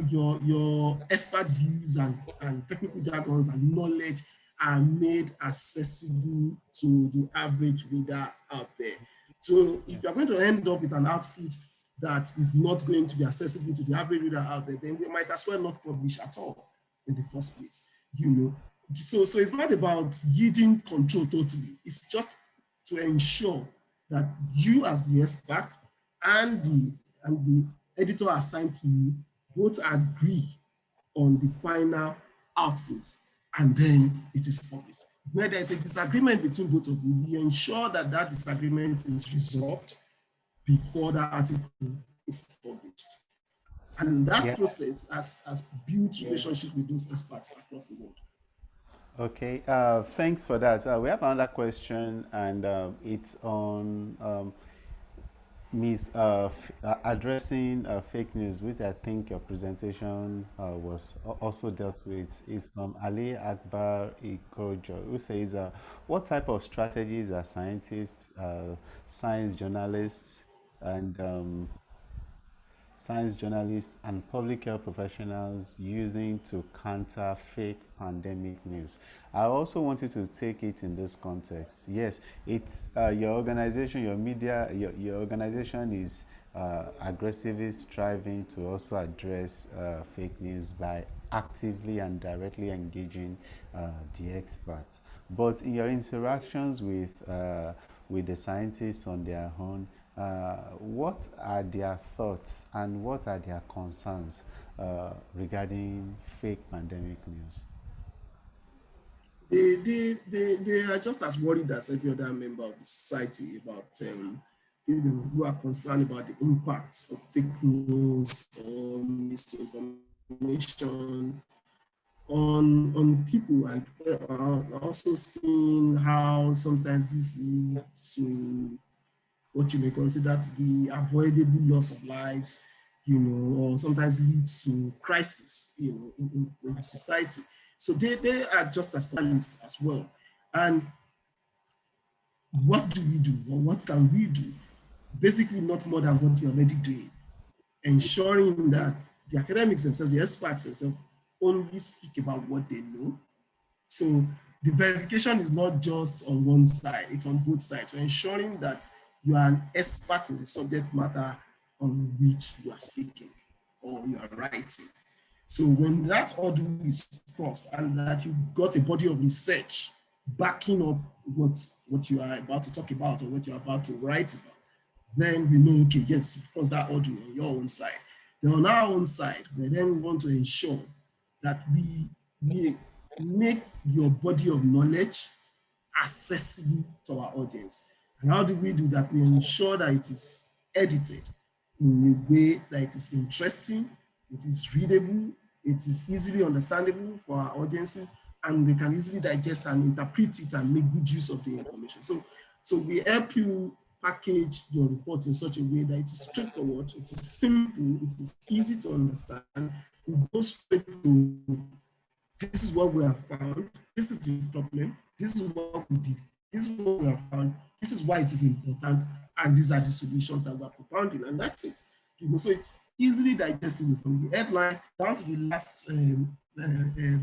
your expert views and technical jargons and knowledge are made accessible to the average reader out there. So if you're going to end up with an output that is not going to be accessible to the average reader out there, then we might as well not publish at all in the first place. So it's not about yielding control totally. It's just to ensure that you as the expert and the editor assigned to you both agree on the final output, and then it is published. Where there's a disagreement between both of you, we ensure that that disagreement is resolved before the article is published. And that process has built relationships with those experts across the world. Okay, thanks for that. We have another question, and it's on addressing fake news, which I think your presentation was also dealt with. Is from Ali Akbar Ikojo, who says, what type of strategies are scientists, science journalists, and public health professionals using to counter fake pandemic news? I also wanted to take it in this context. Yes, it's your organization, your media, your organization is aggressively striving to also address fake news by actively and directly engaging the experts. But in your interactions with with the scientists on their own. What are their thoughts and what are their concerns regarding fake pandemic news? They are just as worried as every other member of the society about who are concerned about the impact of fake news or misinformation on people, and also seeing how sometimes this leads to what you may consider to be avoidable loss of lives, or sometimes leads to crisis, in the society. So they are just as analysts as well. And what do we do, or what can we do? Basically, not more than what we're already doing, ensuring that the academics themselves, the experts themselves, only speak about what they know. So the verification is not just on one side, it's on both sides. We're ensuring that you are an expert in the subject matter on which you are speaking or you are writing. So when that order is crossed and that you've got a body of research backing up what you are about to talk about or what you're about to write about, then we know, okay, yes, because that order on your own side. Then on our own side, we then want to ensure that we make your body of knowledge accessible to our audience. And how do we do that? We ensure that it is edited in a way that it is interesting, it is readable, it is easily understandable for our audiences, and they can easily digest and interpret it and make good use of the information. So we help you package your report in such a way that it is straightforward, it is simple, it is easy to understand, it goes straight to this is what we have found, this is the problem, this is what we did, this is what we have found, this is why it is important, and these are the solutions that we are propounding, and that's it. So it's easily digestible from the headline down to the last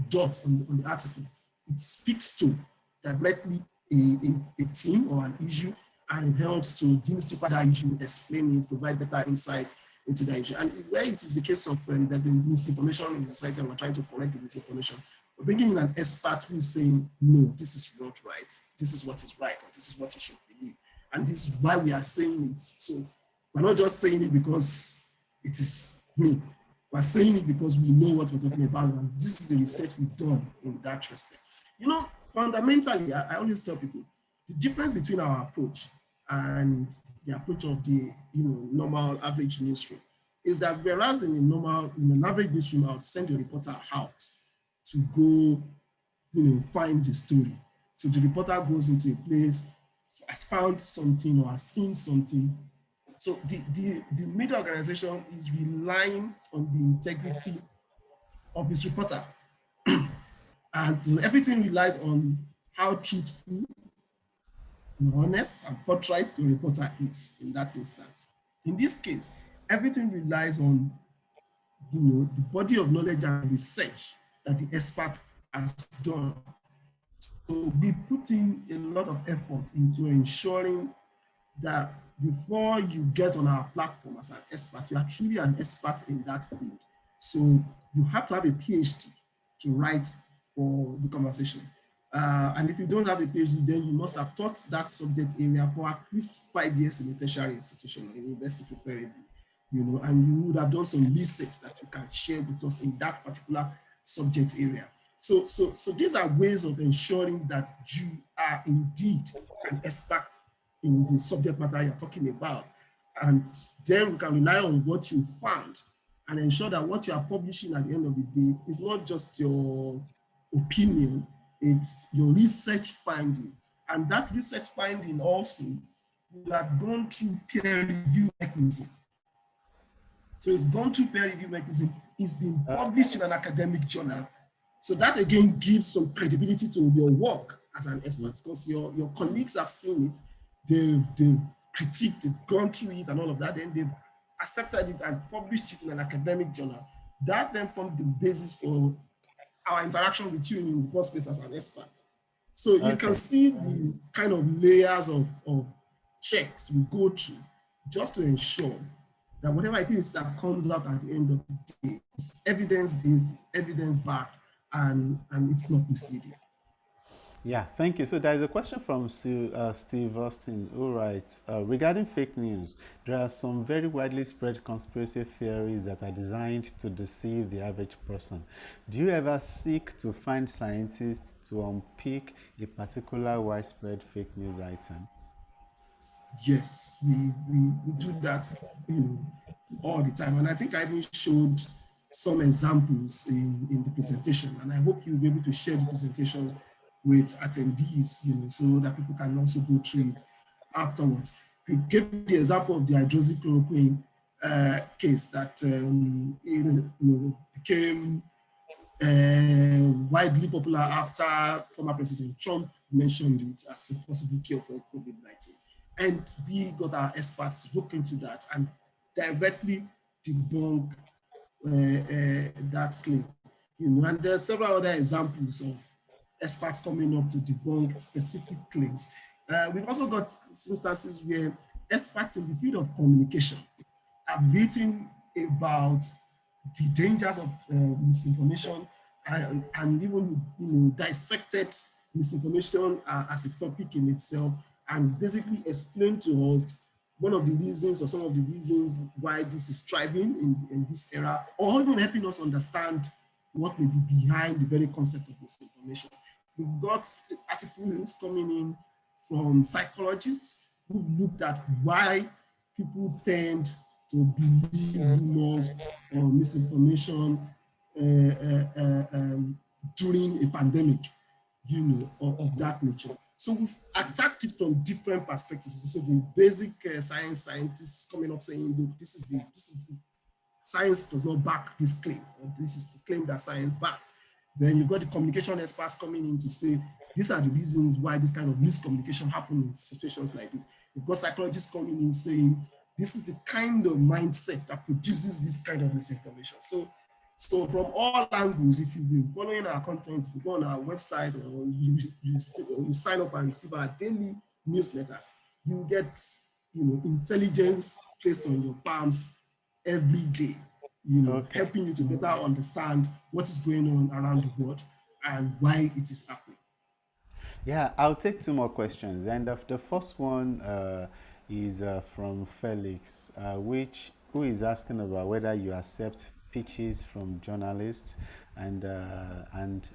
dot on the article. It speaks to directly a theme or an issue, and it helps to demystify that issue, explain it, provide better insight into that issue. And where it is the case of there's been misinformation in the society and we're trying to correct the misinformation, we're bringing in an expert who is saying, no, this is not right. This is what is right, or this is what you should believe. And this is why we are saying it. So we're not just saying it because it is me. We're saying it because we know what we're talking about. And this is the research we've done in that respect. Fundamentally, I always tell people, the difference between our approach and the approach of the normal average newsroom is that whereas in an average newsroom, I would send a reporter out to go find the story. So the reporter goes into a place, has found something or has seen something. So the media organization is relying on the integrity of this reporter. And everything relies on how truthful, honest, and forthright the reporter is in that instance. In this case, everything relies on the body of knowledge and research that the expert has done. So we put in a lot of effort into ensuring that before you get on our platform as an expert, you are truly an expert in that field. So you have to have a PhD to write for the conversation. And if you don't have a PhD, then you must have taught that subject area for at least 5 years in a tertiary institution, or university preferably, and you would have done some research that you can share with us in that particular subject area. So these are ways of ensuring that you are indeed an expert in the subject matter you're talking about. And then we can rely on what you found and ensure that what you are publishing at the end of the day is not just your opinion, it's your research finding. And that research finding also will have gone through peer review mechanism. So it's gone through peer review mechanism, it's been published in an academic journal. So that again gives some credibility to your work as an expert, because your colleagues have seen it, they've critiqued, they've gone through it and all of that, then they've accepted it and published it in an academic journal. That then formed the basis for our interaction with you in the first place as an expert. So you can see the kind of layers of checks we go through just to ensure that whatever it is that comes out at the end of the day is evidence-based, is evidence-backed, and it's not misleading. Yeah, thank you. So there is a question from Steve Austin, who writes, regarding fake news, there are some very widely spread conspiracy theories that are designed to deceive the average person. Do you ever seek to find scientists to unpick a particular widespread fake news item? Yes, we do that, you know, all the time. And I think I even showed some examples in the presentation. And I hope you'll be able to share the presentation with attendees, you know, so that people can also go through it afterwards. We gave the example of the hydroxychloroquine case that became widely popular after former President Trump mentioned it as a possible cure for COVID-19. And we got our experts to look into that and directly debunk that claim. You know, and there are several other examples of experts coming up to debunk specific claims. We've also got instances where experts in the field of communication have written about the dangers of misinformation and even dissected misinformation as a topic in itself and basically explained to us one of the reasons or some of the reasons why this is thriving in this era, or even helping us understand what may be behind the very concept of misinformation. We've got articles coming in from psychologists who've looked at why people tend to believe rumors or misinformation during a pandemic, of that nature. So we've attacked it from different perspectives. So the basic scientists coming up saying, look, this is the science does not back this claim, or this is the claim that science backs. Then you've got the communication experts coming in to say, these are the reasons why this kind of miscommunication happens in situations like this. You've got psychologists coming in saying, this is the kind of mindset that produces this kind of misinformation. So from all angles, if you've been following our content, if you go on our website or you sign up and receive our daily newsletters, you get intelligence placed on your palms every day, Okay. helping you to better understand what is going on around the world and why it is happening. Yeah, I'll take two more questions. And the first one is from Felix, who is asking about whether you accept pitches from journalists and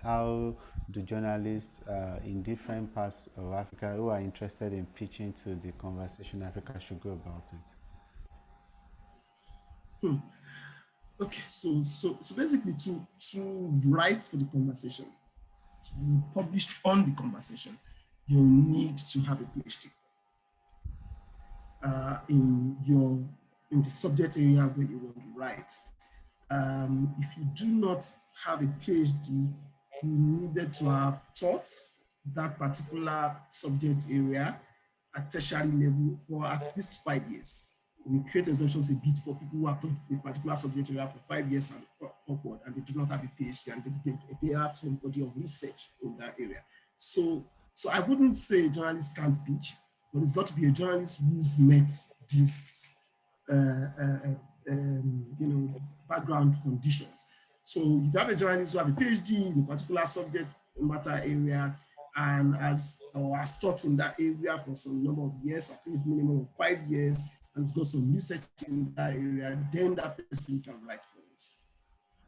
how do journalists in different parts of Africa who are interested in pitching to the conversation Africa should go about it. Hmm. Okay, so basically to write for the conversation, to be published on the conversation, you need to have a PhD in the subject area where you want to write. If you do not have a PhD, you needed to have taught that particular subject area at tertiary level for at least 5 years. We create exemptions a bit for people who have taught a particular subject area for 5 years and upward, and they do not have a PhD, and they have some body of research in that area. So I wouldn't say journalists can't pitch, but it's got to be a journalist who's met this uh, uh, background conditions. So if you have a journalist who have a PhD in a particular subject matter area and has taught in that area for some number of years, at least minimum of 5 years, and has got some research in that area, then that person can write for us.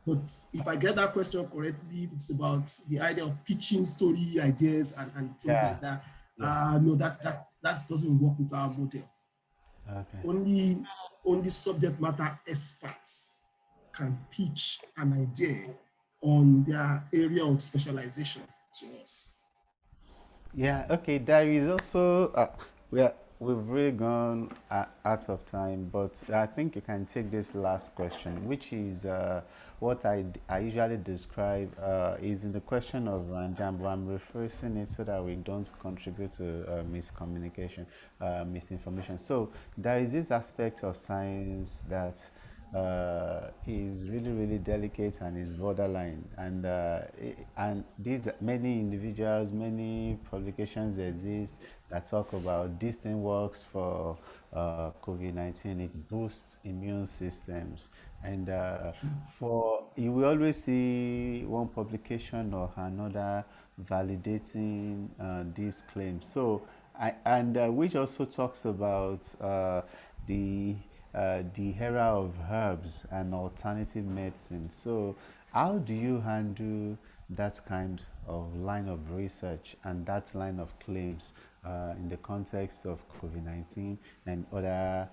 But if I get that question correctly, it's about the idea of pitching story ideas and things Yeah. like that. Yeah. No, that doesn't work with our model. Okay. Only subject matter experts can pitch an idea on their area of specialization to us. Yeah, okay. There is also we've really gone out of time, but I think you can take this last question, which is what I usually describe is in the question of Ranjam, but I'm rephrasing it so that we don't contribute to miscommunication, misinformation. So there is this aspect of science that is really really delicate and is borderline and these many individuals, many publications exist that talk about this thing works for COVID-19. It boosts immune systems, and for you will always see one publication or another validating these claims. So, which also talks about the era of herbs and alternative medicine. So, how do you handle that kind of line of research and that line of claims in the context of COVID-19 and other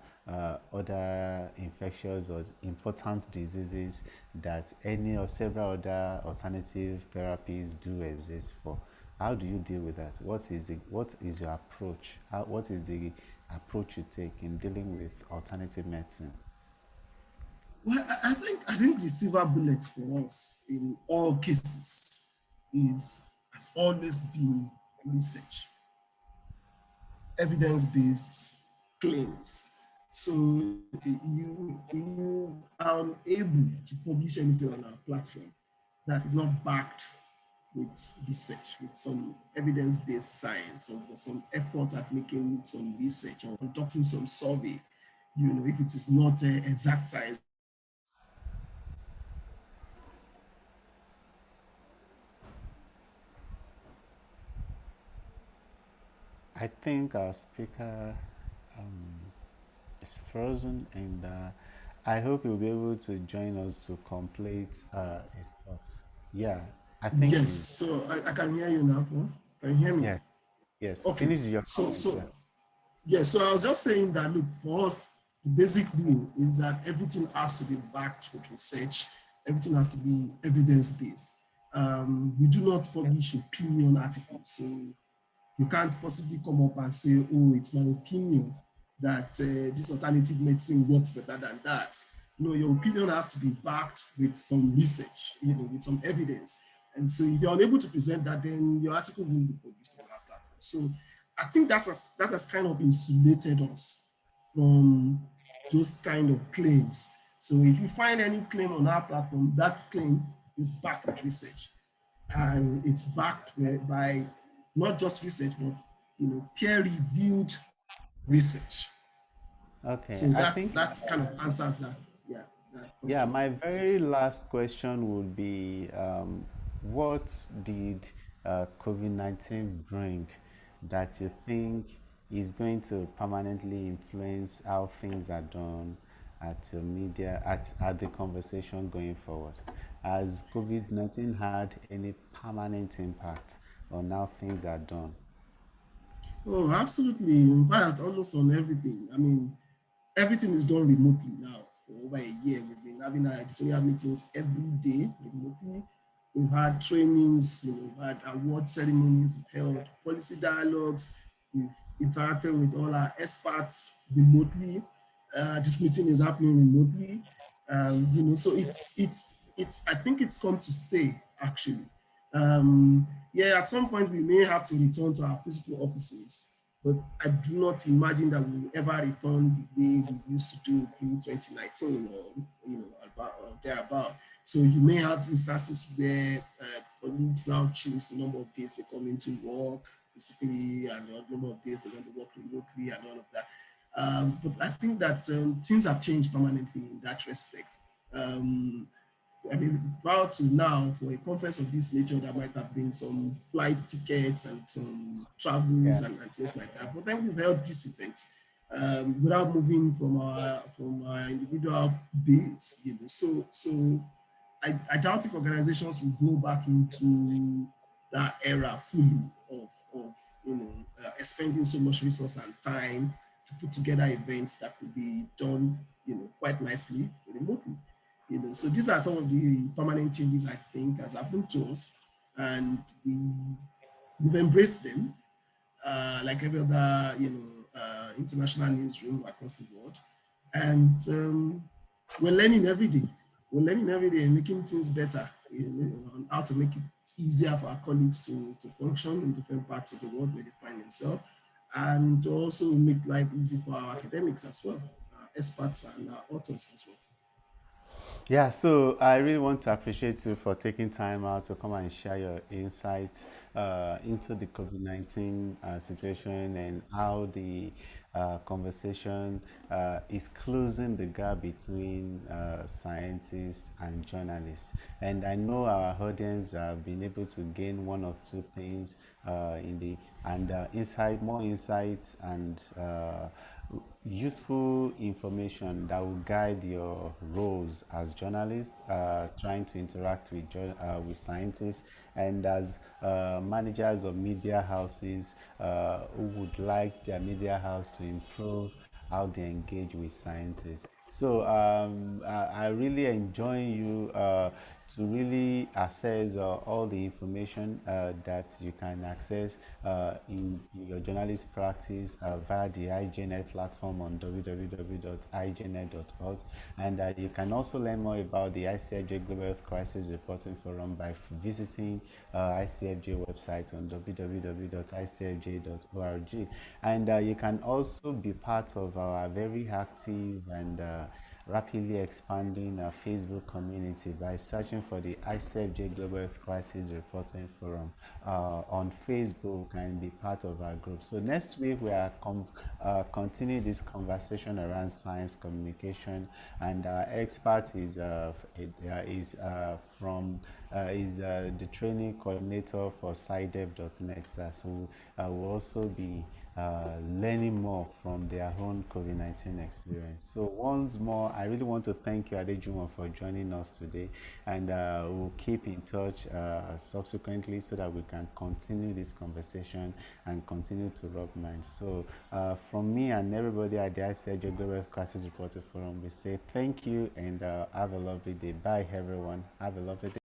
infectious or important diseases that any or several other alternative therapies do exist for? How do you deal with that? What is your approach? What is the approach you take in dealing with alternative medicine? Well, I think the silver bullet for us in all cases is has always been research, evidence-based claims. So you are unable to publish anything on our platform that is not backed with research, with some evidence-based science, or some effort at making some research or conducting some survey. If it is not exact science. I think our speaker is frozen, and I hope you'll be able to join us to complete his thoughts. Yeah, I think Yes, he's. so I can hear you now. Paul. Can you hear me? Yeah, yes. Okay. Finish your So comment. so Yeah. yeah, so I was just saying that look, for us, the basic rule is that everything has to be backed with research, everything has to be evidence-based. We do not publish opinion articles. So you can't possibly come up and say, oh, it's my opinion that this alternative medicine works better than that. No, your opinion has to be backed with some research, with some evidence. And so if you're unable to present that, then your article won't be published on our platform. So I think that has kind of insulated us from those kind of claims. So if you find any claim on our platform, that claim is backed with research, and it's backed by not just research, but peer-reviewed research. Okay, So I that's think that kind of answers that, yeah, that yeah, question my for us. very last question would be what did COVID-19 bring that you think is going to permanently influence how things are done at the media, at the conversation going forward? Has COVID-19 had any permanent impact on how things are done? Oh, absolutely. In fact, almost on everything. I mean, everything is done remotely now. For over a year, we've been having our editorial meetings every day remotely. We've had trainings, we've had award ceremonies, we've held policy dialogues, we've interacted with all our experts remotely. This meeting is happening remotely. So it's. I think it's come to stay actually. Yeah, at some point we may have to return to our physical offices, but I do not imagine that we will ever return the way we used to do pre-2019, or about or thereabout. So you may have instances where colleagues now choose the number of days they come into work physically and the number of days they want to work remotely and all of that. But I think that things have changed permanently in that respect. Um, I mean, prior to now, for a conference of this nature, there might have been some flight tickets and some travels Yeah. and things like that. But then we've held this event without moving from our individual base. So I doubt if organizations will go back into that era fully of expending so much resource and time to put together events that could be done quite nicely remotely. So these are some of the permanent changes I think has happened to us, and we've embraced them like every other international newsroom across the world, and we're learning every day. We're learning every day and making things better, on how to make it easier for our colleagues to function in different parts of the world where they find themselves, and also make life easy for our academics as well, our experts and our authors as well. Yeah, so I really want to appreciate you for taking time out to come and share your insights into the COVID-19 situation and how the conversation is closing the gap between scientists and journalists. And I know our audience have been able to gain one or two things in the and insight, more insights and useful information that will guide your roles as journalists, trying to interact with with scientists, and as managers of media houses who would like their media house to improve how they engage with scientists. So I really enjoy you to really access all the information that you can access in your journalist practice via the IGNet platform on www.ignet.org. And you can also learn more about the ICFJ Global Health Crisis Reporting Forum by visiting ICFJ website on www.icfj.org. And you can also be part of our very active and rapidly expanding Facebook community by searching for the ICFJ Global Health Crisis Reporting Forum on Facebook and be part of our group. So next week we are continue this conversation around science communication, and our expert is the training coordinator for SciDev.net. So we'll also be learning more from their own COVID-19 experience. So once more, I really want to thank you, Adejuwon, for joining us today, and we'll keep in touch subsequently so that we can continue this conversation and continue to rub minds. So from me and everybody at the ICFJ Global Health Crisis Reporting Forum, we say thank you and have a lovely day. Bye, everyone. Have a lovely day.